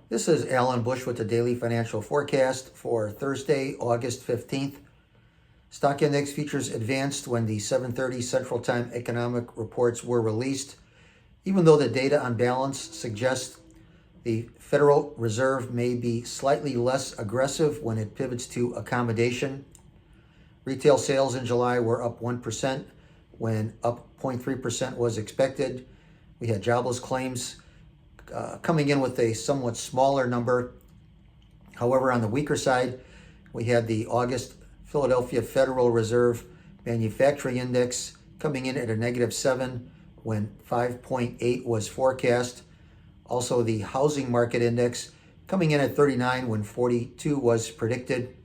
This is Alan Bush with the Daily Financial Forecast for Thursday, August 15th. Stock index futures advanced when the 7:30 Central Time economic reports were released, even though the data on balance suggests the Federal Reserve may be slightly less aggressive when it pivots to accommodation. Retail sales in July were up 1%, when up 0.3% was expected. We had jobless claims coming in with a somewhat smaller number. However, on the weaker side, we had the August Philadelphia Federal Reserve Manufacturing Index coming in at a -7 when 5.8 was forecast. Also, the Housing Market Index coming in at 39 when 42 was predicted.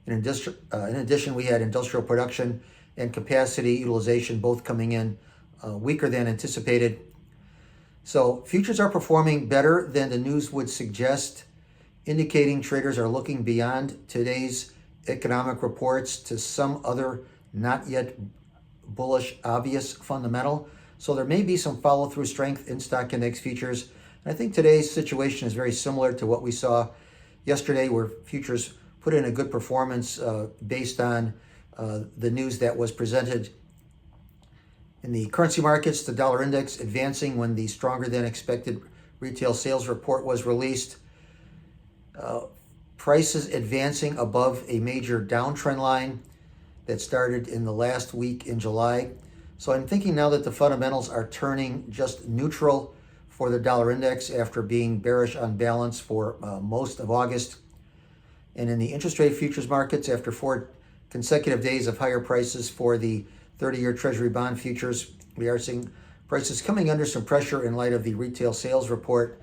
In addition, we had industrial production and capacity utilization both coming in weaker than anticipated. So futures are performing better than the news would suggest, indicating traders are looking beyond today's economic reports to some other not yet bullish obvious fundamental. So there may be some follow-through strength in stock index futures. And I think today's situation is very similar to what we saw yesterday, where futures put in a good performance based on the news that was presented. In the currency markets, the dollar index advancing when the stronger than expected retail sales report was released. Prices advancing above a major downtrend line that started in the last week in July. So I'm thinking now that the fundamentals are turning just neutral for the dollar index after being bearish on balance for most of August. And in the interest rate futures markets, after 4 consecutive days of higher prices for the 30-year Treasury bond futures, we are seeing prices coming under some pressure in light of the retail sales report.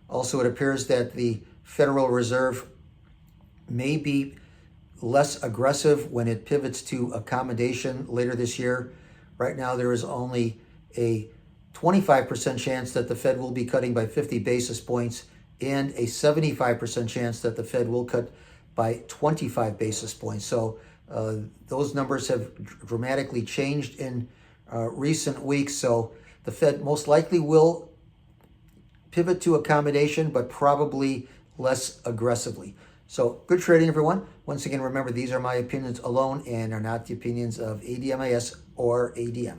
Also, it appears that the Federal Reserve may be less aggressive when it pivots to accommodation later this year. Right now, there is only a 25% chance that the Fed will be cutting by 50 basis points and a 75% chance that the Fed will cut by 25 basis points. So those numbers have dramatically changed in recent weeks. So the Fed most likely will pivot to accommodation, but probably less aggressively. So good trading, everyone. Once again, remember, these are my opinions alone and are not the opinions of ADMIS or ADM.